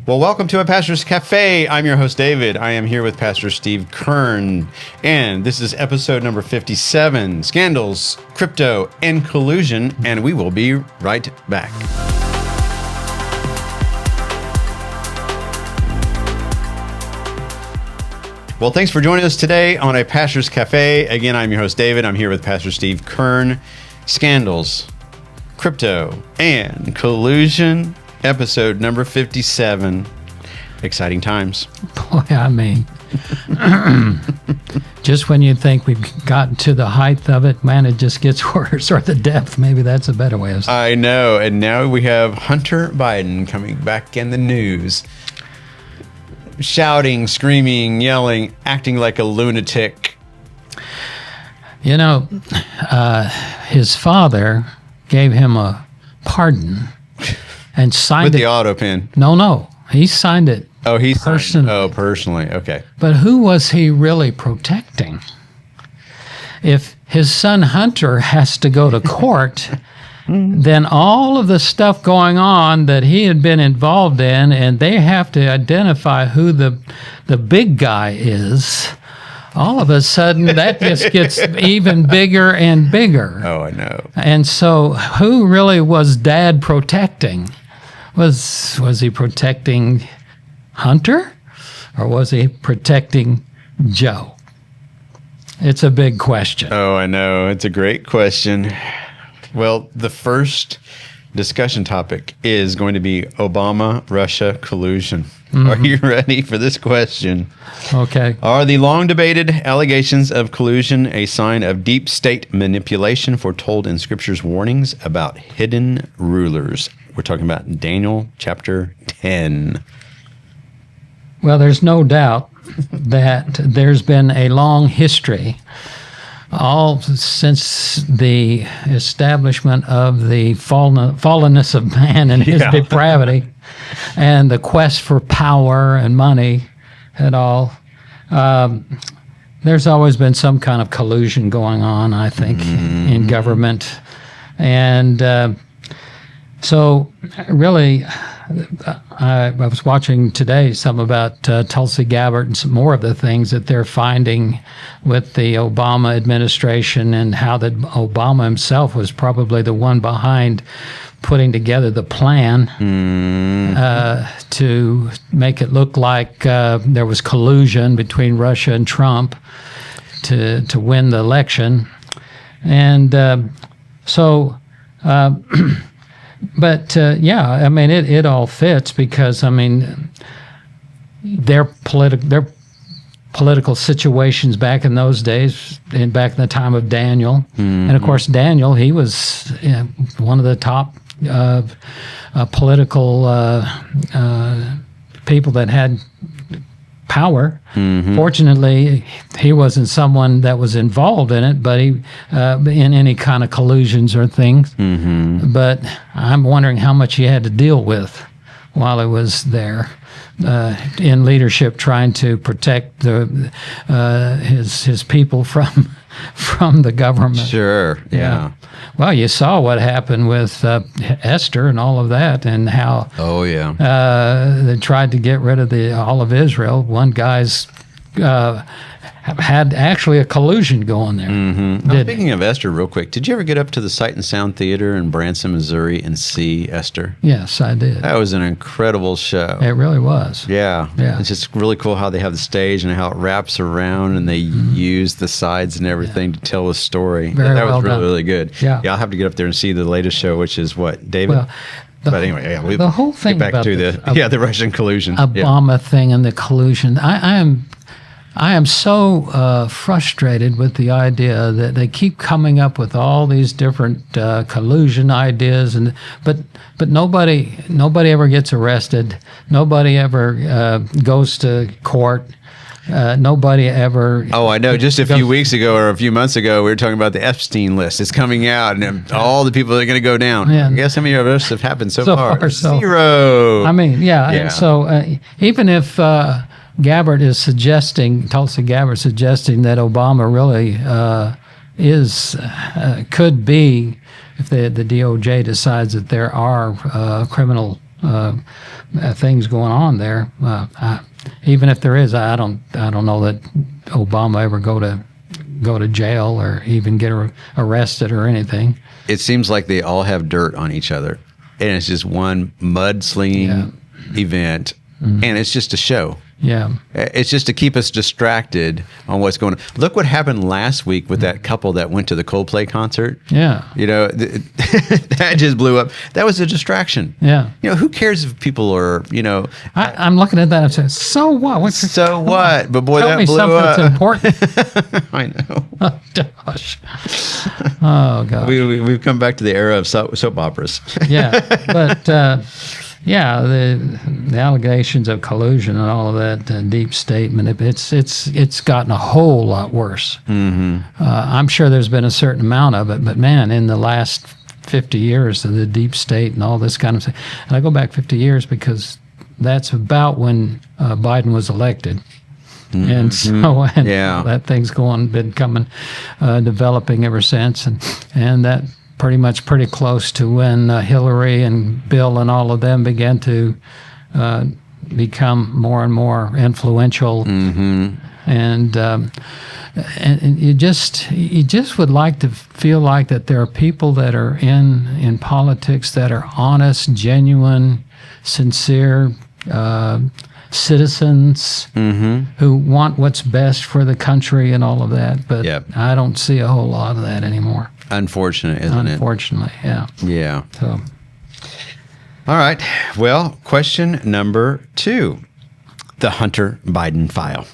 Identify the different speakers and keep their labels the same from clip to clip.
Speaker 1: Well, welcome to a Pastor's Café. I'm your host, David. I am here with Pastor Steven Kern, and this is episode number 57, Scandals, Crypto, and Collusion, and we will be right back. Well, thanks for joining us today on a Pastor's Café. Again, I'm your host, David. I'm here with Pastor Steven Kern. Scandals, Crypto, and Collusion, episode number 57. Exciting times.
Speaker 2: Boy, I mean, just when you think we've gotten to the height of it, man, it just gets worse, or the depth. Maybe that's a better way of saying it.
Speaker 1: I know. And now we have Hunter Biden coming back in the news. Shouting, screaming, yelling, acting like a lunatic.
Speaker 2: You know, his father gave him a pardon and signed
Speaker 1: With
Speaker 2: it.
Speaker 1: the auto pen.
Speaker 2: No. He signed it.
Speaker 1: Oh, he
Speaker 2: personally.
Speaker 1: Personally. Okay.
Speaker 2: But who was he really protecting? If his son Hunter has to go to court, then all of the stuff going on that he had been involved in, and they have to identify who the big guy is, all of a sudden that just gets even bigger and bigger.
Speaker 1: Oh, I know.
Speaker 2: And so who really was Dad protecting? Was he protecting Hunter, or was he protecting Joe? It's a big question.
Speaker 1: Oh, I know. It's a great question. Well, the first discussion topic is going to be Obama-Russia collusion. Are you ready for this question?
Speaker 2: Okay.
Speaker 1: Are the long-debated allegations of collusion a sign of deep state manipulation foretold in Scripture's warnings about hidden rulers? We're talking about Daniel chapter 10.
Speaker 2: Well, there's no doubt that there's been a long history, all since the establishment of the fallenness of man and his depravity, and the quest for power and money and all. There's always been some kind of collusion going on, I think, in government. And so really, I was watching today some about Tulsi Gabbard and some more of the things that they're finding with the Obama administration, and how that Obama himself was probably the one behind putting together the plan to make it look like there was collusion between Russia and Trump to win the election. And But I mean, it all fits because, I mean, their political situations back in those days, and back in the time of Daniel, and of course Daniel, he was one of the top political people that had power. Fortunately, he wasn't someone that was involved in it, but he in any kind of collusions or things. But I'm wondering how much he had to deal with while he was there in leadership, trying to protect his people from the government.
Speaker 1: Sure. Yeah.
Speaker 2: Well, you saw what happened with Esther and all of that, and how they tried to get rid of all of Israel. One guy's had actually a collusion going there.
Speaker 1: Speaking of Esther, real quick, did you ever get up to the Sight and Sound Theater in Branson, Missouri, and see Esther?
Speaker 2: Yes, I did.
Speaker 1: That was an incredible show.
Speaker 2: It really was.
Speaker 1: Yeah. It's just really cool how they have the stage and how it wraps around, and they use the sides and everything to tell a story. That was really, really good.
Speaker 2: Yeah.
Speaker 1: I'll have to get up there and see the latest show, which is what, David?
Speaker 2: Well,
Speaker 1: but anyway,
Speaker 2: the whole thing
Speaker 1: get back
Speaker 2: about
Speaker 1: to the Russian collusion.
Speaker 2: Obama thing and the collusion. I am so frustrated with the idea that they keep coming up with all these different collusion ideas, but nobody ever gets arrested. Nobody ever goes to court. Nobody ever.
Speaker 1: Oh, I know. Just a few weeks ago or a few months ago, we were talking about the Epstein list. It's coming out, and all the people that are going to go down.
Speaker 2: Yeah.
Speaker 1: Guess how many of us have happened so far?
Speaker 2: So,
Speaker 1: zero.
Speaker 2: I mean, And so even if Tulsi Gabbard is suggesting that Obama really could be, if the DOJ decides that there are criminal things going on there. Even if there is, I don't know that Obama ever go to jail or even get arrested or anything.
Speaker 1: It seems like they all have dirt on each other, and it's just one mudslinging event, and it's just a show.
Speaker 2: Yeah.
Speaker 1: It's just to keep us distracted on what's going on. Look what happened last week with that couple that went to the Coldplay concert.
Speaker 2: Yeah.
Speaker 1: That just blew up. That was a distraction.
Speaker 2: Yeah.
Speaker 1: Who cares if people are,
Speaker 2: I'm looking at that and saying, so what?
Speaker 1: So what? But boy,
Speaker 2: Tell
Speaker 1: that
Speaker 2: me
Speaker 1: blew
Speaker 2: something
Speaker 1: up.
Speaker 2: that's important.
Speaker 1: I know.
Speaker 2: Oh, gosh. Oh, God.
Speaker 1: We've come back to the era of soap operas.
Speaker 2: Yeah. But, the allegations of collusion and all of that deep statement, it's gotten a whole lot worse. I'm sure there's been a certain amount of it, but man, in the last 50 years of the deep state and all this kind of thing, and I go back 50 years because that's about when Biden was elected. And so that thing's been developing ever since, and that pretty close to when Hillary and Bill and all of them began to become more and more influential, and you just would like to feel like that there are people that are in politics that are honest, genuine, sincere citizens who want what's best for the country and all of that. But I don't see a whole lot of that anymore.
Speaker 1: Unfortunate, isn't it?
Speaker 2: Unfortunately, yeah.
Speaker 1: Yeah.
Speaker 2: So,
Speaker 1: all right. Well, question number 2, the Hunter Biden file.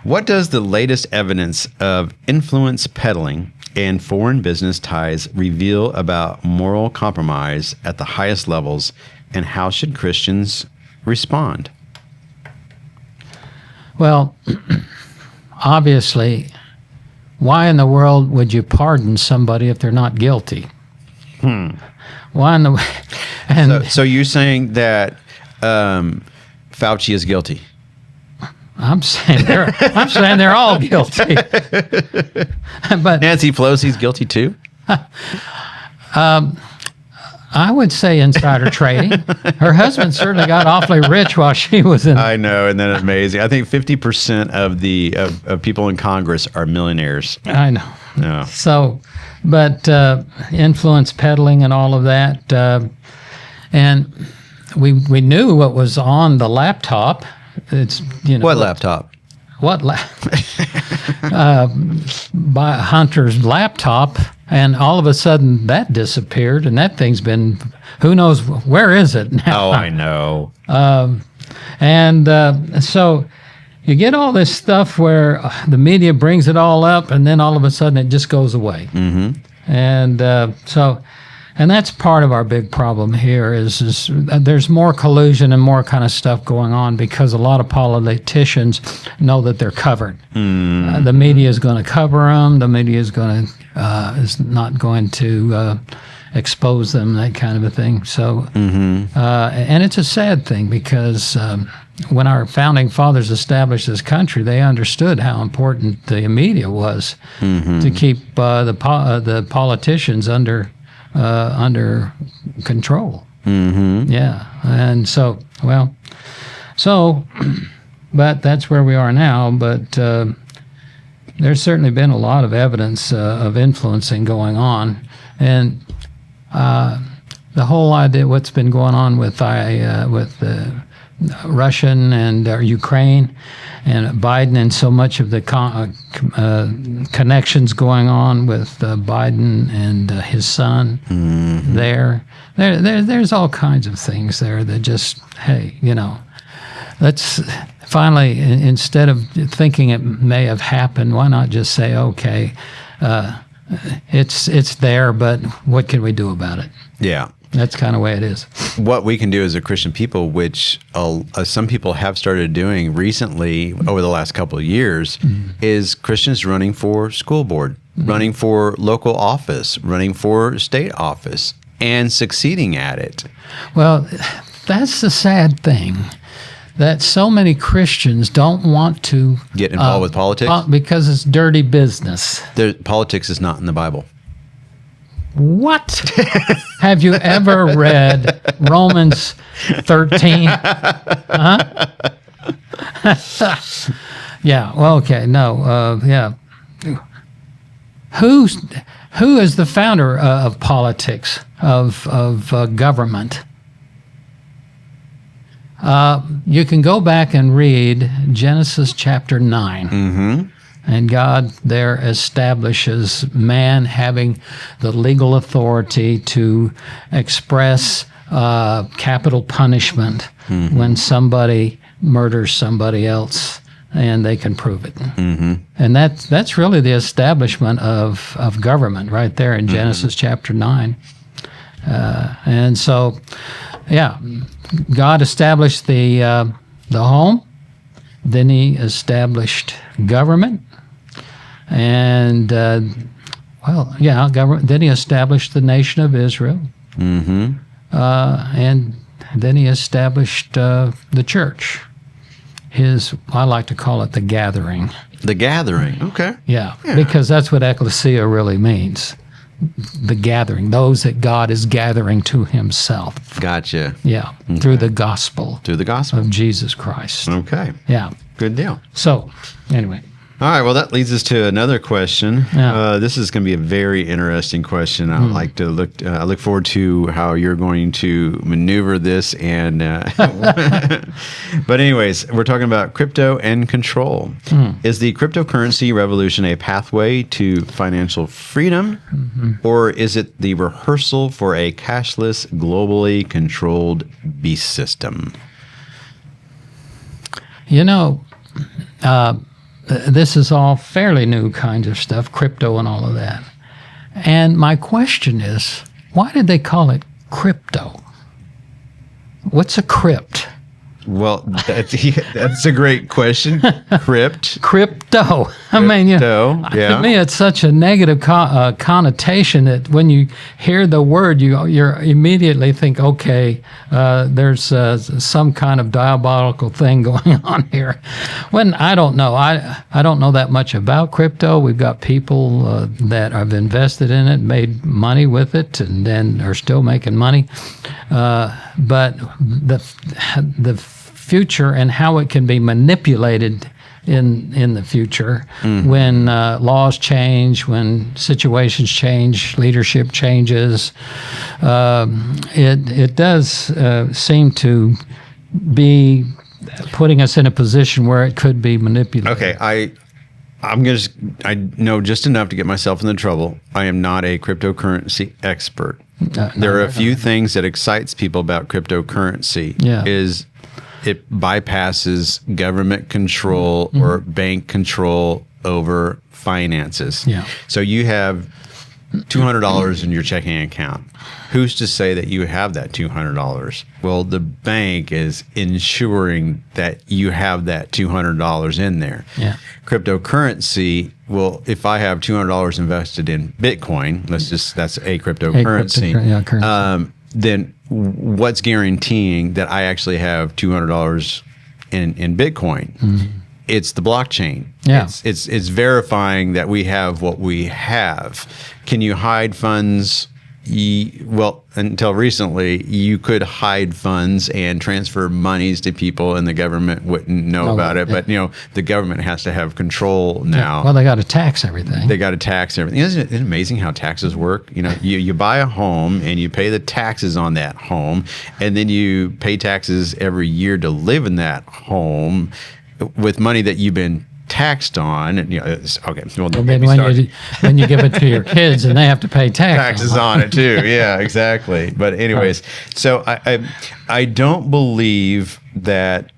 Speaker 1: What does the latest evidence of influence peddling and foreign business ties reveal about moral compromise at the highest levels, and how should Christians respond?
Speaker 2: Well, obviously, why in the world would you pardon somebody if they're not guilty? Why in the
Speaker 1: so you're saying that Fauci is guilty?
Speaker 2: I'm saying they're all guilty. But
Speaker 1: Nancy Pelosi's guilty too?
Speaker 2: I would say insider trading. Her husband certainly got awfully rich while she was in.
Speaker 1: I know, and that's amazing. I think 50% of people in Congress are millionaires.
Speaker 2: I know.
Speaker 1: No.
Speaker 2: So, but influence peddling and all of that, and we knew what was on the laptop. It's
Speaker 1: what laptop?
Speaker 2: By Hunter's laptop. And all of a sudden, that disappeared, and that thing's been, who knows, where is it now?
Speaker 1: Oh, I know.
Speaker 2: So you get all this stuff where the media brings it all up, and then all of a sudden it just goes away. And and that's part of our big problem here is there's more collusion and more kind of stuff going on because a lot of politicians know that they're covered. The media is going to cover them. The media is not going to expose them, that kind of a thing. So, and it's a sad thing because when our founding fathers established this country, they understood how important the media was to keep the politicians under control. Yeah. And so, but that's where we are now. But there's certainly been a lot of evidence of influencing going on. And the whole idea, what's been going on with Russian and Ukraine and Biden and so much of the connections going on with Biden and his son there's all kinds of things there that just, hey, let's finally, instead of thinking it may have happened, why not just say, okay, it's there, but what can we do about it?
Speaker 1: Yeah.
Speaker 2: That's kind of the way it is.
Speaker 1: What we can do as a Christian people, which some people have started doing recently over the last couple of years, is Christians running for school board, running for local office, running for state office, and succeeding at it.
Speaker 2: Well, that's the sad thing, that so many Christians don't want to
Speaker 1: get involved with politics
Speaker 2: because it's dirty business.
Speaker 1: Politics is not in the Bible.
Speaker 2: What? Have you ever read Romans 13? Huh? Yeah. Well, okay. No. Yeah. Who is the founder of politics, of government? You can go back and read Genesis chapter 9.
Speaker 1: Mm-hmm.
Speaker 2: And God there establishes man having the legal authority to express capital punishment when somebody murders somebody else, and they can prove it.
Speaker 1: Mm-hmm.
Speaker 2: And that's really the establishment of government right there in Genesis chapter 9. And so, yeah, God established the home. Then He established government. And, government. Then He established the nation of Israel.
Speaker 1: Mm-hmm.
Speaker 2: And then He established the church. I like to call it the gathering.
Speaker 1: The gathering. Okay.
Speaker 2: Yeah, because that's what ecclesia really means. The gathering, those that God is gathering to Himself.
Speaker 1: Gotcha.
Speaker 2: Yeah,
Speaker 1: Okay.
Speaker 2: through the gospel.
Speaker 1: Through the gospel
Speaker 2: Of Jesus Christ.
Speaker 1: Okay.
Speaker 2: Yeah.
Speaker 1: Good deal.
Speaker 2: So, anyway.
Speaker 1: All right. Well, that leads us to another question.
Speaker 2: Yeah.
Speaker 1: This is going to be a very interesting question. I like to look. I look forward to how you're going to maneuver this. And but anyways, we're talking about crypto and control. Is the cryptocurrency revolution a pathway to financial freedom, or is it the rehearsal for a cashless, globally controlled beast system?
Speaker 2: You know, this is all fairly new kinds of stuff, crypto and all of that. And my question is, why did they call it crypto? What's a crypt?
Speaker 1: Well, that's a great question. Crypt.
Speaker 2: Crypto. I mean, to me, it's such a negative connotation that when you hear the word, you immediately think, okay, there's some kind of diabolical thing going on here. When I don't know. I don't know that much about crypto. We've got people that have invested in it, made money with it, and then are still making money. But the future and how it can be manipulated in the future when laws change, when situations change, leadership changes, it does seem to be putting us in a position where it could be manipulated.
Speaker 1: Okay, I know just enough to get myself into trouble. I am not a cryptocurrency expert. There are a few things that excites people about cryptocurrency. Is it bypasses government control or bank control over finances. So you have $200 in your checking account. Who's to say that you have that $200? Well, the bank is ensuring that you have that $200 in there. Cryptocurrency, well, if I have $200 invested in Bitcoin, that's a cryptocurrency. Then what's guaranteeing that I actually have $200 in Bitcoin? It's the blockchain. It's verifying that we have what we have. Can you hide funds? Well, until recently, you could hide funds and transfer monies to people, and the government wouldn't know about it. But the government has to have control now.
Speaker 2: Well, they got to tax everything.
Speaker 1: Isn't it amazing how taxes work? You buy a home and you pay the taxes on that home, and then you pay taxes every year to live in that home with money that you've been taxed on. And, okay. Well,
Speaker 2: then when you give it to your kids and they have to pay
Speaker 1: taxes on it too. Yeah, exactly. But anyways, so I don't believe that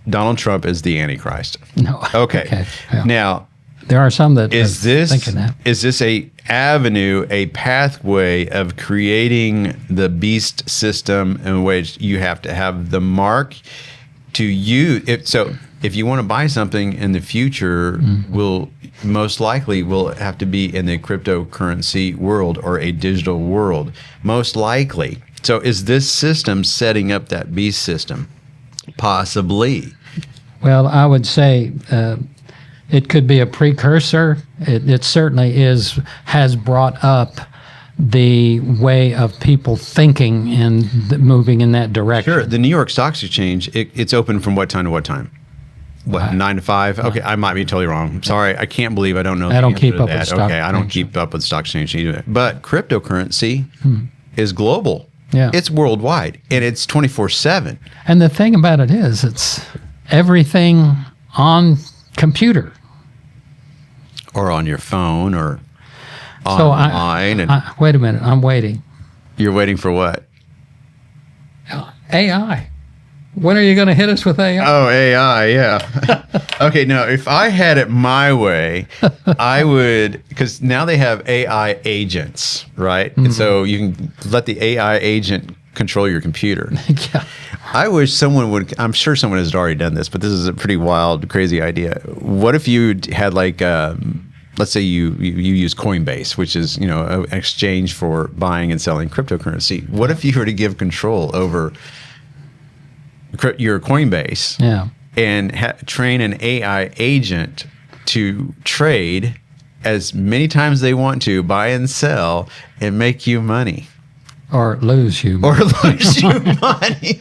Speaker 1: Donald Trump is the Antichrist.
Speaker 2: No.
Speaker 1: Okay. Yeah. Now,
Speaker 2: there are some that
Speaker 1: is
Speaker 2: thinking that.
Speaker 1: Is this a avenue, a pathway of creating the beast system in which you have to have the mark to use? If you want to buy something in the future, will have to be in the cryptocurrency world or a digital world, most likely. So is this system setting up that beast system? Possibly.
Speaker 2: Well, I would say it could be a precursor. It certainly has brought up the way of people thinking and moving in that direction.
Speaker 1: Sure. The New York Stock Exchange, it's open from what time to what time? What, 9 to 5? Okay, I might be totally wrong. Sorry, I can't believe I don't know.
Speaker 2: I don't keep up with stock.
Speaker 1: Okay, I don't keep up with stock exchange either. But cryptocurrency is global.
Speaker 2: Yeah.
Speaker 1: It's worldwide, and it's 24/7.
Speaker 2: And the thing about it is, it's everything on computer.
Speaker 1: Or on your phone, or
Speaker 2: So
Speaker 1: online.
Speaker 2: wait a minute, I'm waiting.
Speaker 1: You're waiting for what?
Speaker 2: AI. When are you going to hit us with AI?
Speaker 1: Oh, AI, yeah. Okay, no, if I had it my way, I would, because now they have AI agents, right? And so you can let the AI agent control your computer.
Speaker 2: Yeah.
Speaker 1: I wish someone would, I'm sure someone has already done this, but this is a pretty wild, crazy idea. What if you had like, let's say you use Coinbase, which is, an exchange for buying and selling cryptocurrency. What if you were to give control over your Coinbase and train an AI agent to trade as many times they want to, buy and sell, and make you money?
Speaker 2: Or lose you.
Speaker 1: Or lose you money.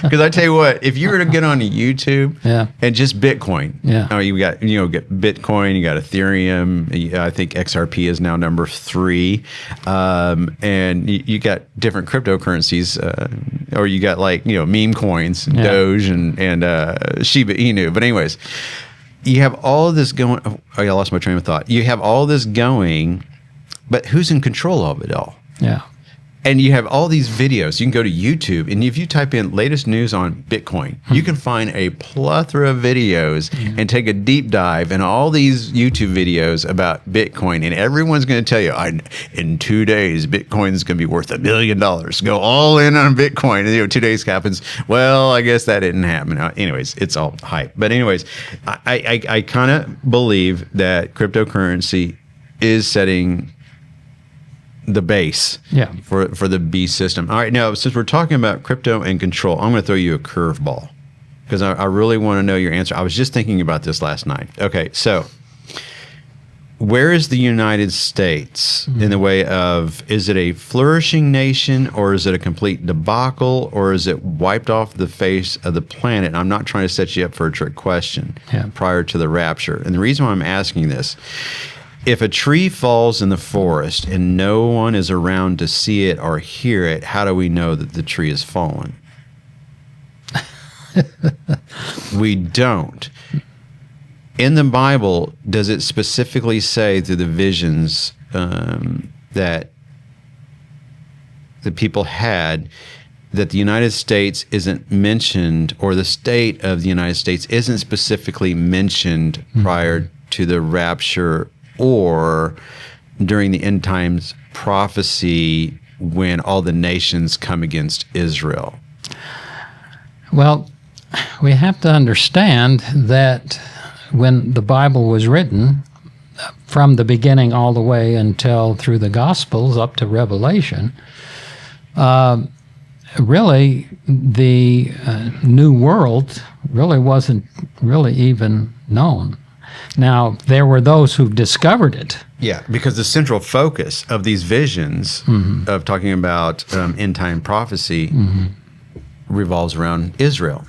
Speaker 1: Because I tell you what, if you were to get on YouTube and just Bitcoin, you got get Bitcoin, you got Ethereum, I think XRP is now number 3, and you got different cryptocurrencies, or you got like meme coins, Doge and Shiba Inu. But anyways, you have all of this going. Oh, I lost my train of thought. You have all this going, but who's in control of it all?
Speaker 2: Yeah.
Speaker 1: And you have all these videos. You can go to YouTube, and if you type in latest news on Bitcoin, you can find a plethora of videos and take a deep dive in all these YouTube videos about Bitcoin. And everyone's going to tell you, in 2 days, Bitcoin is going to be worth $1 billion. Go all in on Bitcoin. And 2 days happens. Well, I guess that didn't happen. Anyways, it's all hype. But anyways, I kind of believe that cryptocurrency is setting the base for the beast system. All right, now, since we're talking about crypto and control, I'm going to throw you a curveball because I really want to know your answer. I was just thinking about this last night. Okay, so where is the United States in the way of, is it a flourishing nation, or is it a complete debacle, or is it wiped off the face of the planet? I'm not trying to set you up for a trick question prior to the rapture. And the reason why I'm asking this, if a tree falls in the forest and no one is around to see it or hear it, how do we know that the tree has fallen? We don't. In the Bible, does it specifically say through the visions that the people had that the United States isn't mentioned, or the state of the United States isn't specifically mentioned prior to the rapture, or during the end times prophecy when all the nations come against Israel?
Speaker 2: Well, we have to understand that when the Bible was written, from the beginning all the way until through the Gospels up to Revelation, really the New World really wasn't really even known. Now, there were those who discovered it.
Speaker 1: Yeah, because the central focus of these visions of talking about end-time prophecy revolves around Israel.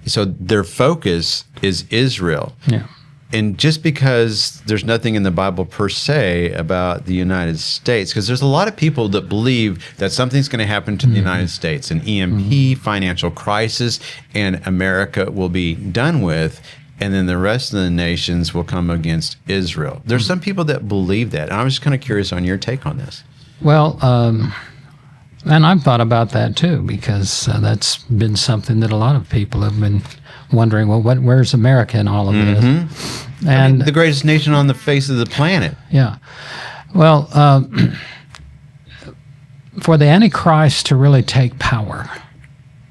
Speaker 1: So their focus is Israel.
Speaker 2: Yeah.
Speaker 1: And just because there's nothing in the Bible per se about the United States, because there's a lot of people that believe that something's going to happen to the United States, an EMP, financial crisis, and America will be done with, and then the rest of the nations will come against Israel. There's some people that believe that. And I was just kind of curious on your take on this.
Speaker 2: Well, and I've thought about that too, because that's been something that a lot of people have been wondering, well, where's America in all of this? And
Speaker 1: the greatest nation on the face of the planet.
Speaker 2: Yeah. Well, for the Antichrist to really take power,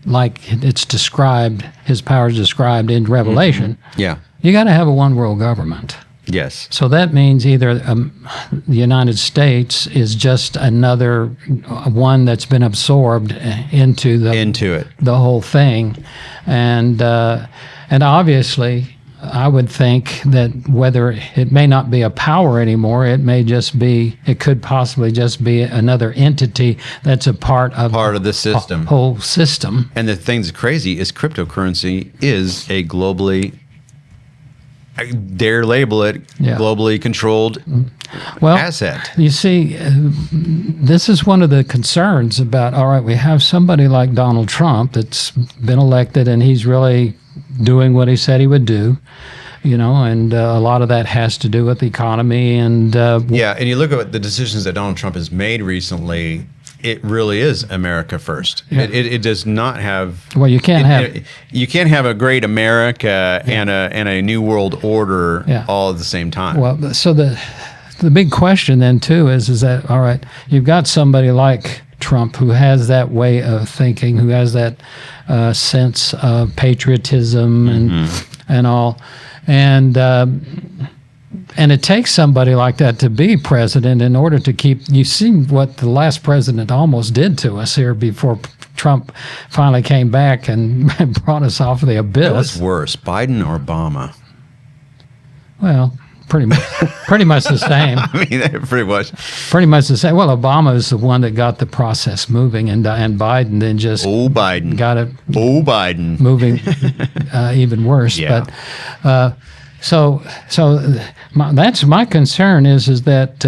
Speaker 2: like it's described, his power is described in Revelation, you got to have a one world government.
Speaker 1: Yes.
Speaker 2: So that means either the United States is just another one that's been absorbed into the whole thing, and obviously I would think that whether it may not be a power anymore, it could possibly just be another entity that's a part of
Speaker 1: the system,
Speaker 2: whole system.
Speaker 1: And the thing that's crazy is cryptocurrency is a globally, I dare label it, globally controlled asset.
Speaker 2: You see, this is one of the concerns about, all right, we have somebody like Donald Trump that's been elected and he's really doing what he said he would do, and a lot of that has to do with the economy. And
Speaker 1: and you look at the decisions that Donald Trump has made recently, it really is America first. Yeah. It does not have.
Speaker 2: Well, you can't have
Speaker 1: a great America and a new world order all at the same time.
Speaker 2: Well, so the big question then too is that, all right, you've got somebody like Trump who has that way of thinking, who has that sense of patriotism and all, and it takes somebody like that to be president in order to keep. You see what the last president almost did to us here before Trump finally came back and brought us off of the abyss.
Speaker 1: What was worse, Biden or Obama?
Speaker 2: Well, pretty much the same.
Speaker 1: I mean, pretty
Speaker 2: much the same. Well, Obama is the one that got the process moving, and Biden then just got it moving even worse.
Speaker 1: Yeah.
Speaker 2: But that's my concern is that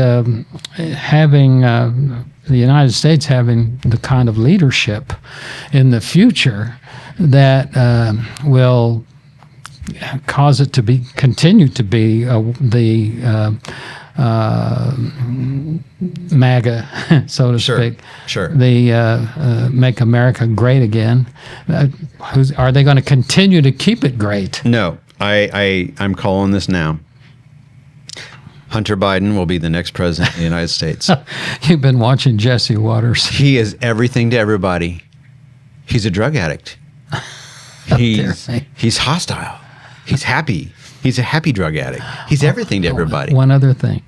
Speaker 2: having the United States having the kind of leadership in the future that will cause it to continue to be the MAGA, so to speak.
Speaker 1: Sure.
Speaker 2: The Make America Great Again. Are they going to continue to keep it great?
Speaker 1: No, I'm calling this now. Hunter Biden will be the next president of the United States.
Speaker 2: You've been watching Jesse Waters.
Speaker 1: He is everything to everybody. He's a drug addict. He's hostile. He's happy. He's a happy drug addict. He's everything to everybody.
Speaker 2: One other thing.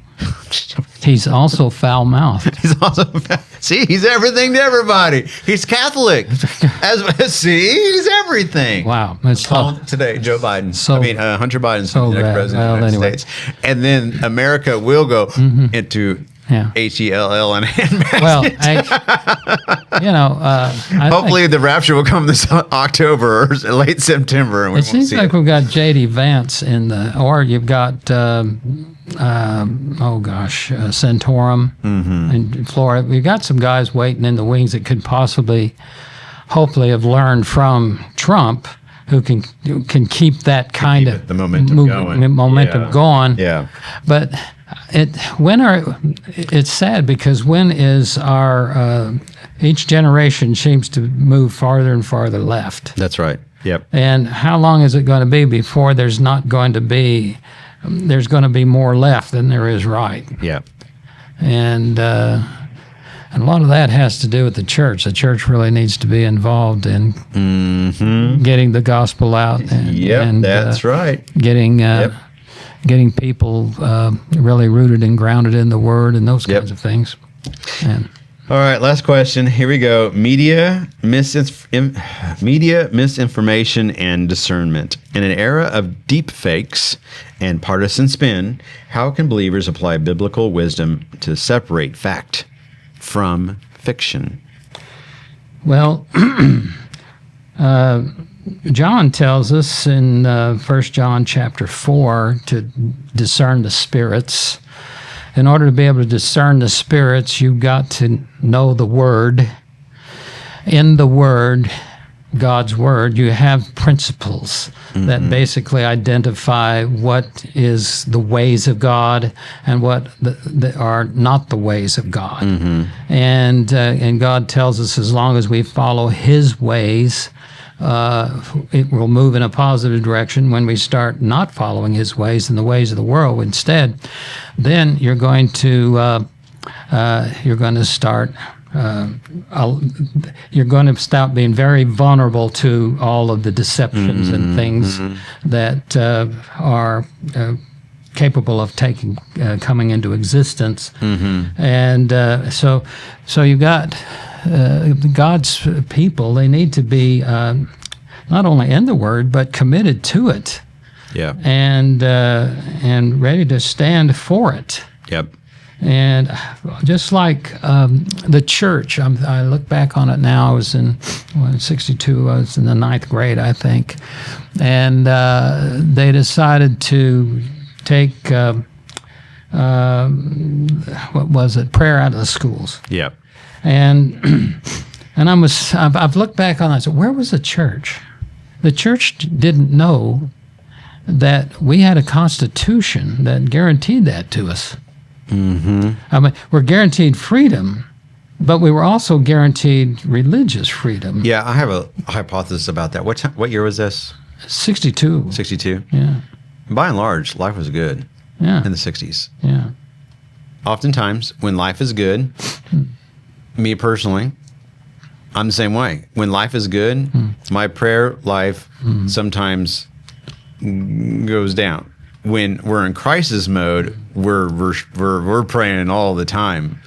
Speaker 2: He's also foul-mouthed.
Speaker 1: He's everything to everybody. He's Catholic. He's everything.
Speaker 2: Wow.
Speaker 1: Today, Joe Biden. Hunter Biden's the next president of the United States. And then America will go into HELL and
Speaker 2: well,
Speaker 1: hopefully the rapture will come this October or late September. And
Speaker 2: it seems like we've got J.D. Vance or you've got Santorum in Florida. We've got some guys waiting in the wings that could hopefully have learned from Trump, who can keep that kind of
Speaker 1: the momentum
Speaker 2: going.
Speaker 1: Yeah.
Speaker 2: But it's sad because when is our each generation seems to move farther and farther left.
Speaker 1: That's right. Yep.
Speaker 2: And how long is it going to be before there's going to be more left than there is right?
Speaker 1: Yeah.
Speaker 2: And a lot of that has to do with the church. The church really needs to be involved in getting the gospel out.
Speaker 1: That's right.
Speaker 2: Getting people really rooted and grounded in the Word and those kinds of things.
Speaker 1: All right, last question. Here we go. Media misinformation and discernment. In an era of deep fakes and partisan spin, how can believers apply biblical wisdom to separate fact from fiction?
Speaker 2: Well, John tells us in 1 John chapter 4 to discern the spirits. In order to be able to discern the spirits, you've got to know the Word. In the Word, God's Word, you have principles that basically identify what is the ways of God and what are not the ways of God. And God tells us as long as we follow His ways, it will move in a positive direction. When we start not following His ways and the ways of the world instead, then you're going to start being very vulnerable to all of the deceptions and things that are capable of coming into existence. And so you've got God's people. They need to be not only in the Word but committed to it.
Speaker 1: Yeah.
Speaker 2: and ready to stand for it.
Speaker 1: Yep.
Speaker 2: And just like the church, I look back on it now. I was in 62. I was in the 9th grade, I think, and they decided to take what was it? Prayer out of the schools.
Speaker 1: Yep.
Speaker 2: And I've looked back on that. So where was the church? The church didn't know that we had a constitution that guaranteed that to us.
Speaker 1: Mm-hmm.
Speaker 2: I mean, we're guaranteed freedom, but we were also guaranteed religious freedom.
Speaker 1: Yeah, I have a hypothesis about that. What year was this?
Speaker 2: 62.
Speaker 1: 62?
Speaker 2: Yeah.
Speaker 1: By and large, life was good
Speaker 2: Yeah.
Speaker 1: in the 60s.
Speaker 2: Yeah.
Speaker 1: Oftentimes, when life is good, me personally, I'm the same way. When life is good, my prayer life sometimes goes down. When we're in crisis mode, we're praying all the time.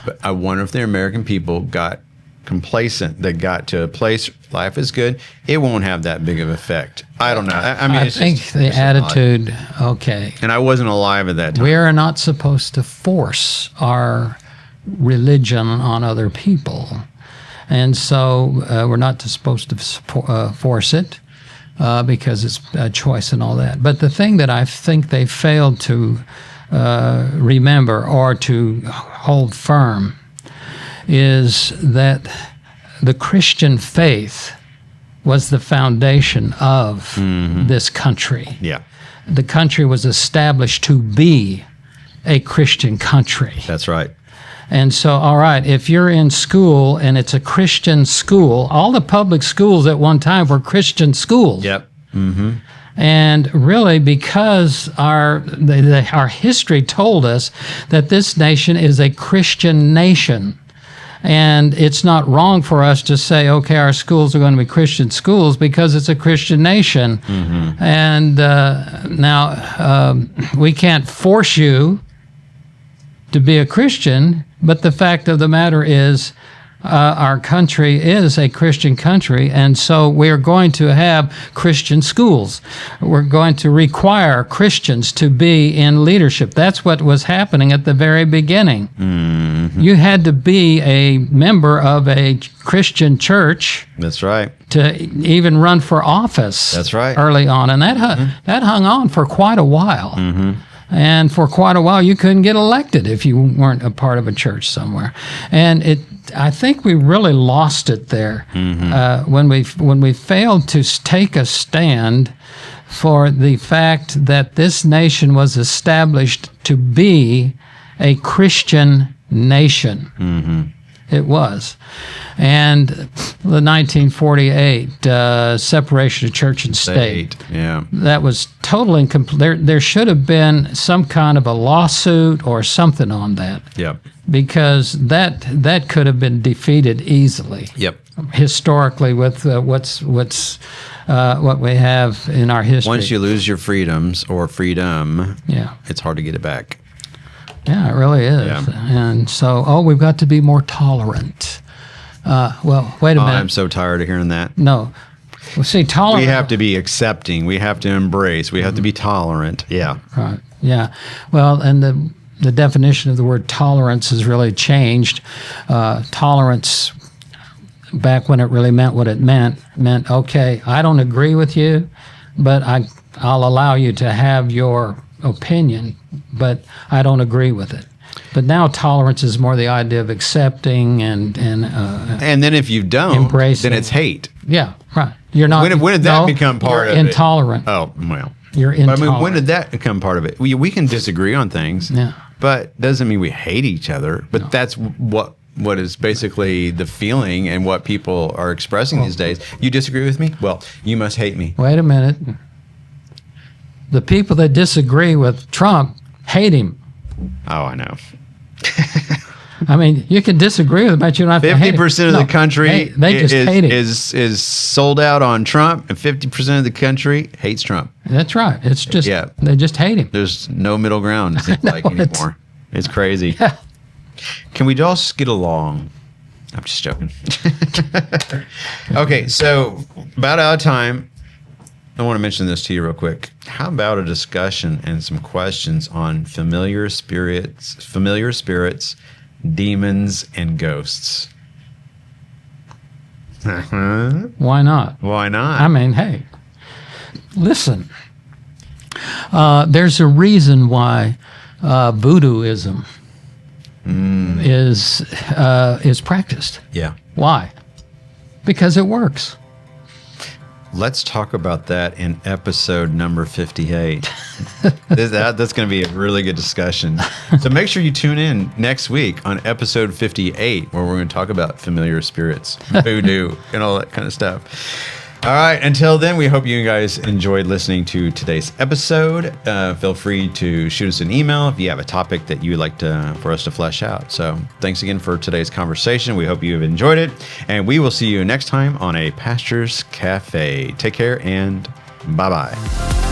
Speaker 1: But I wonder if the American people got complacent. They got to a place, life is good. It won't have that big of effect. I don't know. I mean,
Speaker 2: I
Speaker 1: it's
Speaker 2: think
Speaker 1: just,
Speaker 2: the
Speaker 1: it's
Speaker 2: attitude, okay.
Speaker 1: and I wasn't alive at that time.
Speaker 2: We are not supposed to force our religion on other people. And so we're not supposed to force it because it's a choice and all that. But the thing that I think they failed to remember or to hold firm is that the Christian faith was the foundation of this country.
Speaker 1: Yeah,
Speaker 2: The country was established to be a Christian country.
Speaker 1: that's right.
Speaker 2: And so, all right, if you're in school and it's a Christian school, all the public schools at one time were Christian schools.
Speaker 1: Yep. Mm-hmm.
Speaker 2: And really, because our history told us that this nation is a Christian nation. And it's not wrong for us to say, okay, our schools are going to be Christian schools because it's a Christian nation. Mm-hmm. And now we can't force you to be a Christian, but the fact of the matter is our country is a Christian country, and so we're going to have Christian schools. We're going to require Christians to be in leadership. That's what was happening at the very beginning. Mm-hmm. You had to be a member of a Christian church.
Speaker 1: That's right.
Speaker 2: To even run for office.
Speaker 1: That's right.
Speaker 2: Early on, and that hung on for quite a while. Mm-hmm. And for quite a while, you couldn't get elected if you weren't a part of a church somewhere. And I think we really lost it there when we failed to take a stand for the fact that this nation was established to be a Christian nation. Mm-hmm. It was. And the 1948 separation of church and state.
Speaker 1: Yeah.
Speaker 2: That was totally incomplete. There should have been some kind of a lawsuit or something on that.
Speaker 1: Yep.
Speaker 2: Because that could have been defeated easily.
Speaker 1: Yep.
Speaker 2: Historically, with what we have in our history.
Speaker 1: Once you lose your freedoms or freedom,
Speaker 2: yeah,
Speaker 1: it's hard to get it back.
Speaker 2: Yeah, it really is.
Speaker 1: Yeah.
Speaker 2: And so, we've got to be more tolerant. Well, wait a minute.
Speaker 1: I'm so tired of hearing that.
Speaker 2: No. Well, see, tolerant.
Speaker 1: We have to be accepting. We have to embrace. We have to be tolerant. Yeah.
Speaker 2: Right. Yeah. Well, and the definition of the word tolerance has really changed. Tolerance, back when it really meant what it meant, okay, I don't agree with you, but I'll allow you to have your opinion, but I don't agree with it. But now tolerance is more the idea of accepting and
Speaker 1: then if you don't,
Speaker 2: embracing.
Speaker 1: then it's hate.
Speaker 2: Yeah, right. You're not.
Speaker 1: When did that become part of
Speaker 2: intolerant.
Speaker 1: it? Oh, well.
Speaker 2: You're intolerant.
Speaker 1: But I mean, when did that become part of it? We can disagree on things, but doesn't mean we hate each other. But that's what is basically the feeling and what people are expressing these days. You disagree with me? Well, you must hate me.
Speaker 2: Wait a minute. The people that disagree with Trump hate him.
Speaker 1: Oh, I know.
Speaker 2: I mean, you can disagree with him, but you don't have to hate him.
Speaker 1: 50% of the country
Speaker 2: they just hate him.
Speaker 1: is sold out on Trump, and 50% of the country hates Trump.
Speaker 2: That's right. It's just they just hate him.
Speaker 1: There's no middle ground, it seems like, anymore. It's crazy.
Speaker 2: Yeah.
Speaker 1: Can we just get along? I'm just joking. Okay, so about out of time. I want to mention this to you real quick. How about a discussion and some questions on familiar spirits, demons, and ghosts?
Speaker 2: Why not?
Speaker 1: Why not?
Speaker 2: I mean, hey, listen. There's a reason why voodooism is practiced.
Speaker 1: Yeah.
Speaker 2: Why? Because it works.
Speaker 1: Let's talk about that in episode number 58. That's going to be a really good discussion. So make sure you tune in next week on episode 58, where we're going to talk about familiar spirits, voodoo, and all that kind of stuff. All right. Until then, we hope you guys enjoyed listening to today's episode. Feel free to shoot us an email if you have a topic that you would like for us to flesh out. So thanks again for today's conversation. We hope you have enjoyed it. And we will see you next time on a Pastor's Cafe. Take care and bye-bye.